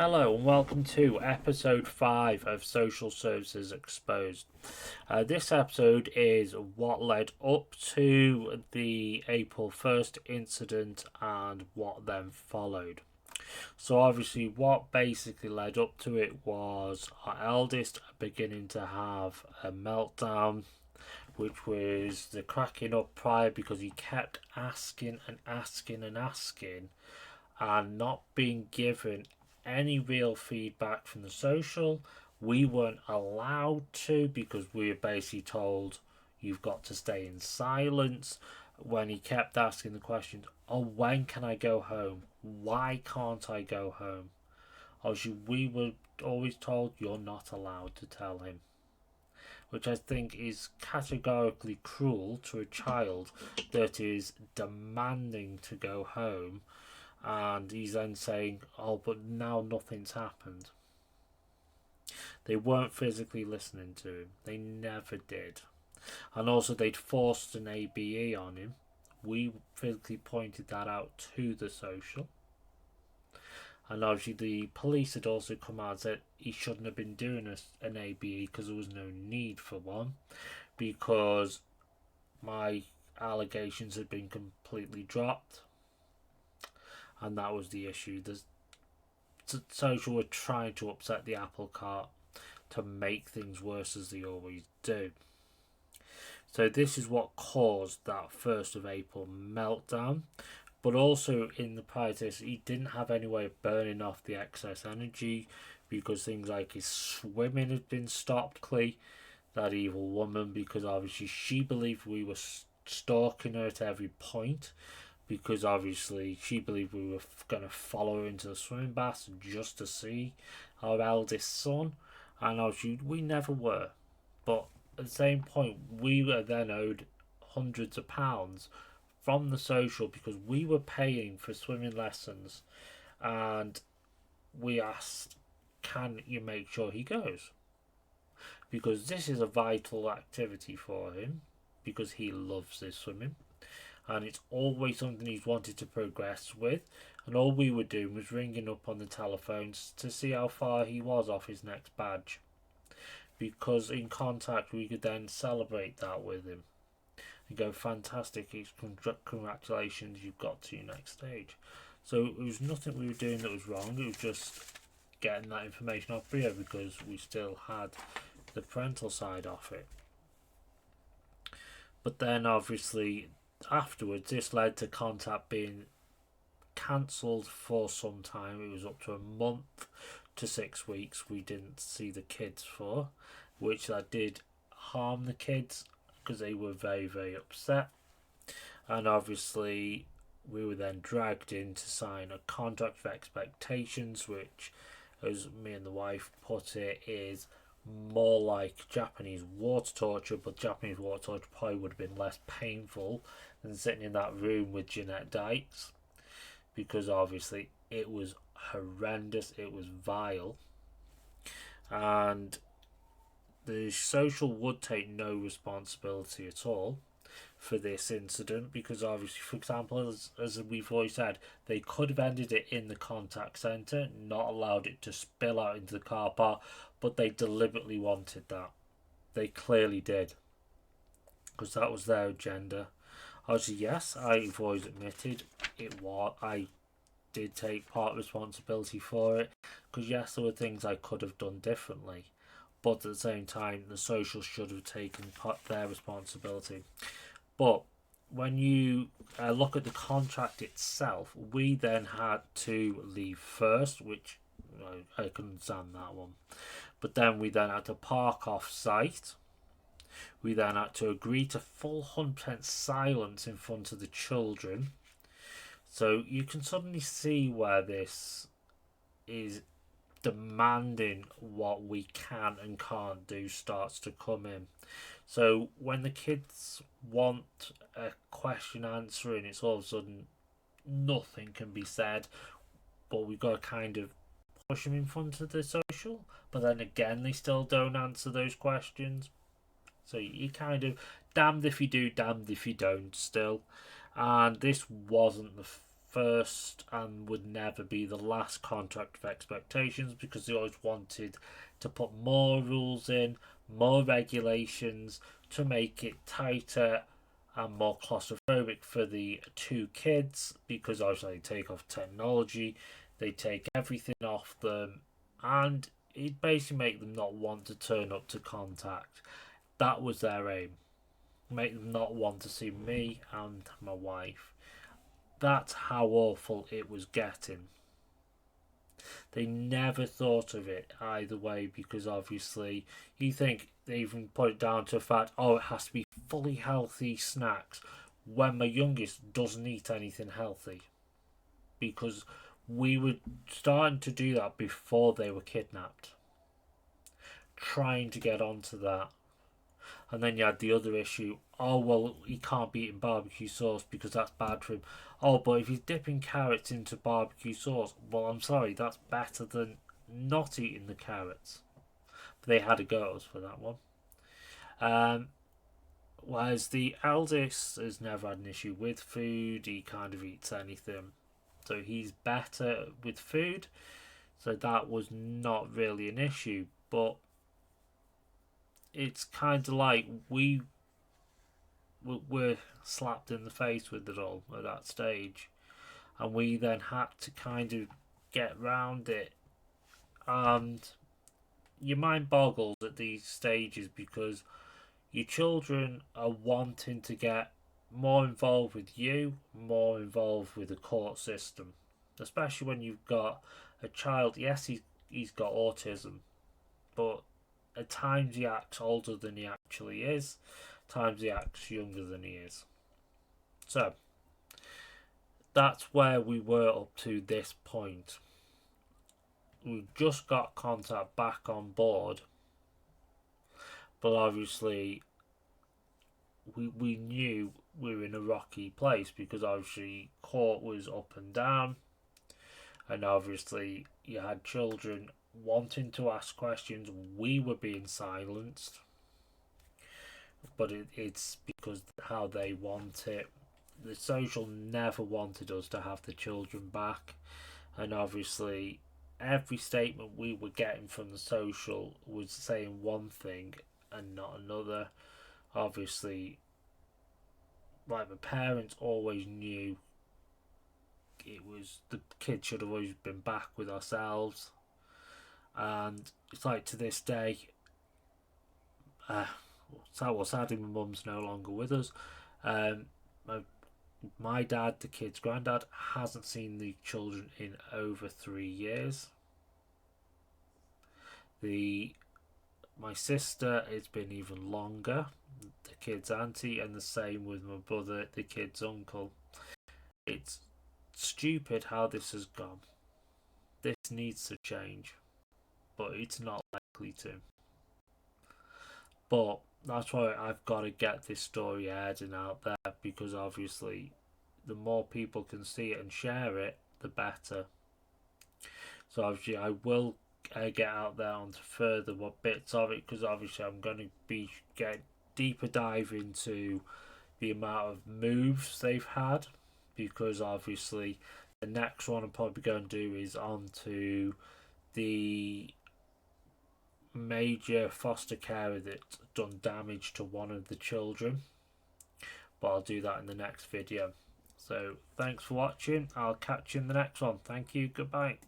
Hello and welcome to episode 5 of Social Services Exposed. This episode is what led up to the April 1st incident and what then followed. So obviously what basically led up to it was our eldest beginning to have a meltdown, which was the cracking up prior because he kept asking and not being given any real feedback from the social. We weren't allowed to because we were basically told you've got to stay in silence when he kept asking the questions, oh, when can I go home? Why can't I go home? Obviously, we were always told you're not allowed to tell him, which I think is categorically cruel to a child that is demanding to go home, and he's then saying, oh, but now nothing's happened. They weren't physically listening to him. They never did. And also they'd forced an ABE on him. We physically pointed that out to the social. And obviously the police had also come out and said he shouldn't have been doing an ABE because there was no need for one, because my allegations had been completely dropped. And that was the issue. The social were trying to upset the apple cart to make things worse, as they always do. So this is what caused that 1st of April meltdown. But also in the prior to this, he didn't have any way of burning off the excess energy because things like his swimming had been stopped. That evil woman, because obviously she believed we were stalking her at every point, because obviously she believed we were going to follow her into the swimming bath just to see our eldest son, and obviously we never were. But at the same point, we were then owed hundreds of pounds from the social because we were paying for swimming lessons, and we asked, can you make sure he goes? Because this is a vital activity for him, because he loves this swimming. And it's always something he's wanted to progress with, and all we were doing was ringing up on the telephones to see how far he was off his next badge, because in contact we could then celebrate that with him and go, fantastic, congratulations, you've got to your next stage. So it was nothing we were doing that was wrong, it was just getting that information off Brio because we still had the parental side of it. But then obviously afterwards, this led to contact being cancelled for some time. It was up to a month to 6 weeks we didn't see the kids for, which that did harm the kids because they were very, very upset. And obviously we were then dragged in to sign a contract of expectations, which, as me and the wife put it, is more like Japanese water torture, but Japanese water torture probably would have been less painful than sitting in that room with Jeanette Dykes, because obviously it was horrendous, it was vile, and the social would take no responsibility at all for this incident, because obviously, for example, as we've always said, they could have ended it in the contact centre, not allowed it to spill out into the car park, but they deliberately wanted that. They clearly did, because that was their agenda. Obviously, yes, I've always admitted it was. I did take part responsibility for it, because yes, there were things I could have done differently, but at the same time, the social should have taken their responsibility. But when you look at the contract itself, we then had to leave first, which I can understand that one. But then we then had to park off site. We then had to agree to full 100% silence in front of the children. So you can suddenly see where this is demanding what we can and can't do starts to come in. So when the kids want a question answering, it's all of a sudden nothing can be said, but we've got to kind of push them in front of the social, but then again they still don't answer those questions. So you kind of damned if you do, damned if you don't still. And this wasn't the first and would never be the last contract of expectations, because they always wanted to put more rules in, more regulations to make it tighter and more claustrophobic for the two kids, because obviously they take off technology, they take everything off them, and it basically make them not want to turn up to contact. That was their aim. Make them not want to see me and my wife. That's how awful it was getting. They never thought of it either way, because obviously you think they even put it down to the fact, oh, it has to be fully healthy snacks, when my youngest doesn't eat anything healthy, because we were starting to do that before they were kidnapped, trying to get onto that. And then you had the other issue, oh well, he can't be eating barbecue sauce because that's bad for him. Oh, but if he's dipping carrots into barbecue sauce, well, I'm sorry, that's better than not eating the carrots. But they had a go for that one. Whereas the eldest has never had an issue with food, he kind of eats anything. So he's better with food, so that was not really an issue. But it's kind of like we were slapped in the face with it all at that stage, and we then had to kind of get round it. And your mind boggles at these stages, because your children are wanting to get more involved with you, more involved with the court system, especially when you've got a child. Yes, he's got autism, but at times he acts older than he actually is, at times he acts younger than he is. So that's where we were up to this point. We just got contact back on board, but obviously we knew we were in a rocky place, because obviously court was up and down, and obviously you had children wanting to ask questions. We were being silenced, but it's because how they want it. The social never wanted us to have the children back, and obviously every statement we were getting from the social was saying one thing and not another. Obviously, like, the parents always knew it was the kids should have always been back with ourselves, and it's like to this day, sadly my mum's no longer with us. My dad, the kid's granddad, hasn't seen the children in over 3 years. My sister, it's been even longer, the kid's auntie, and the same with my brother, the kid's uncle. It's stupid how this has gone. This needs to change, but it's not likely to. But that's why I've got to get this story aired and out there, because obviously the more people can see it and share it, the better. So obviously I will get out there onto further what bits of it, because obviously I'm going to be get deeper dive into the amount of moves they've had, because obviously the next one I'm probably going to do is on to the major foster carer that's done damage to one of the children, but I'll do that in the next video. So thanks for watching, I'll catch you in the next one. Thank you, goodbye.